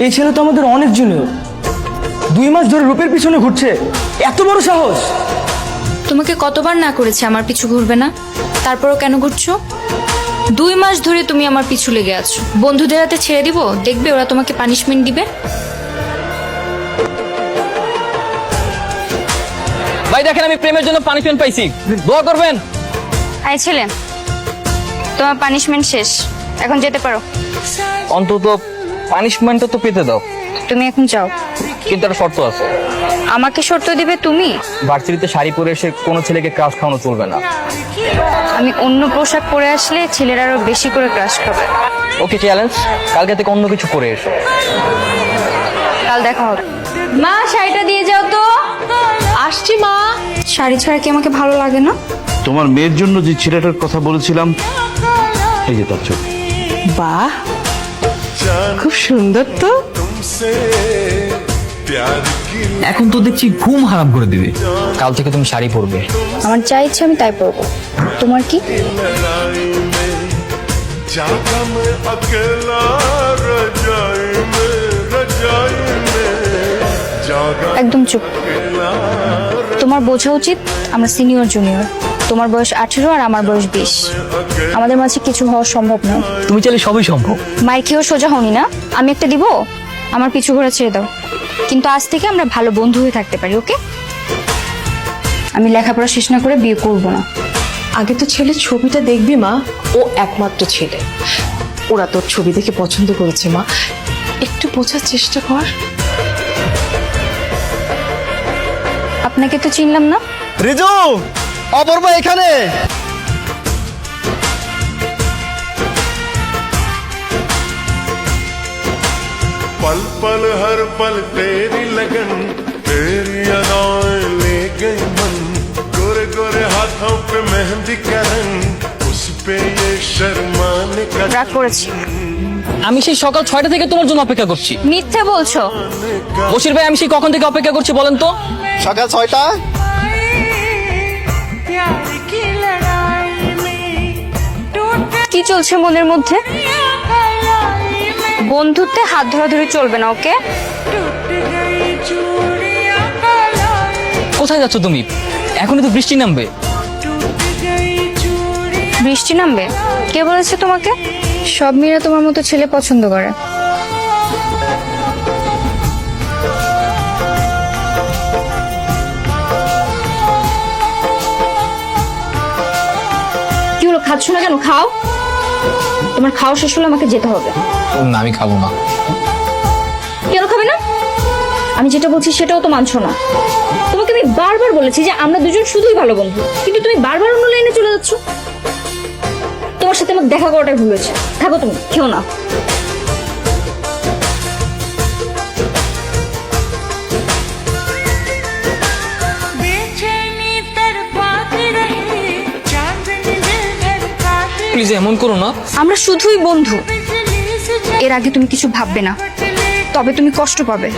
এই ছেলে তো আমাদের অনেক জুনিয়র, 2 মাস ধরে রূপের পিছনে ঘুরছে, এত বড় সাহস! তোমাকে কতবার না করেছে আমার পিছু ঘুরবে না, তারপরও কেন ঘুরছো? 2 মাস ধরে তুমি আমার পিছু লেগে আছো। বন্ধুদের হাতে ছেড়ে দিব, দেখবে ওরা তোমাকে পানিশমেন্ট দিবে। ভাই দেখেন, আমি প্রেমের জন্য পানিশমেন্ট পাইছি, দোয়া করবেন। আই ছেলে, তোমার পানিশমেন্ট শেষ, এখন যেতে পারো। অন্তত পানিশমেন্টটা তো পেতে দাও। তুমি এখন যাও। কিন্তু একটা শর্ত আছে। আমাকে শর্ত দিবে তুমি? ভার্সিটিতে শাড়ি পরে এসে কোনো ছেলেকে ক্রাশ খাওয়ানো চলবে না। আমি অন্য পোশাক পরে আসলে ছেলেরা আরো বেশি করে ক্রাশ খাবে। ওকে, চ্যালেঞ্জ। কালকে থেকে অন্য কিছু পরে এসো। কাল দেখা হবে। মা, শাড়িটা দিয়ে যাও তো। আসছি মা। শাড়ি ছাড়া কি আমাকে ভালো লাগে না? তোমার মেয়ের জন্য যে ছেলেটার কথা বলেছিলাম, এই যে তার ছবি। বাহ, খুব সুন্দর তো। এখন তো দেখছি ঘুম হারাম করে দিবে। কাল থেকে তুমি শাড়ি পরবে। আমার যা ইচ্ছে আমি তাই পরবো। তোমার কি? একদম চুপ। তোমার বোঝা উচিত আমরা সিনিয়র জুনিয়র। তোমার বয়স 18 আর আমার বয়স 20। আমাদের মাঝে কিছু হওয়া সম্ভব নয়। তুমি চাইলে সবই সম্ভব। মায়ের খেয়েও সোজা হওনি না। আমি একটা দিব, আমার পিছু ঘোরা ছেড়ে দাও। কিন্তু আজ থেকে আমরা ভালো বন্ধু হয়ে থাকতে পারি, ওকে? আমি লেখাপড়া শেষ না করে বিয়ে করব না। আগে তো ছেলের ছবিটা দেখবি মা, ও একমাত্র ছেলে। ওরা তোর ছবি দেখে পছন্দ করেছে মা, একটু বোঝার চেষ্টা কর। আপনাকে তো চিনলাম না। রিজু, অপূর্ব এখানে। पल पल हर पल तेरी लगन, तेरी अदाएं ले गई मन, गोरे गोरे हाथों पे मेहंदी का रंग, उस पे ये शर्माने का। রাগ করেছি। আমি সেই সকাল 6টা থেকে তোমার জন্য অপেক্ষা করছি। মিথ্যে বলছো। বশির ভাই, আমি সেই কখন থেকে অপেক্ষা করছি বলেন তো? সকাল 6টা। কি চলছে মনের মধ্যে? বন্ধুত্বে হাত ধরাধরি চলবে না, ওকে? কোথায় যাচ্ছ তুমি? এখনই তো বৃষ্টি নামবে। বৃষ্টি নামবে? কে বলেছে তোমাকে? সব মেয়েরা তোমার মতো ছেলে পছন্দ করে। কি হলো, খাচ্ছ না কেন? খাও। তোমার খাওয়া শেষ হলে আমাকে যেতে হবে। না, আমি খাবো না। কেন খাবে না? আমি যেটা বলছি সেটাও তো মানছো না। তোমাকে আমি বারবার বলেছি যে আমরা দুজন শুধুই ভালো বন্ধু, কিন্তু তুমি বারবার অন্য লাইনে চলে যাচ্ছ। তোমার সাথে আমার দেখা করাটাই ভুল হয়েছে। থাকো, তুমি খেও না। প্লিজ এমন করো না। আমরা শুধুই বন্ধু। এর আগে তুমি কিছু ভাববে না, তবে তুমি কষ্ট পাবে।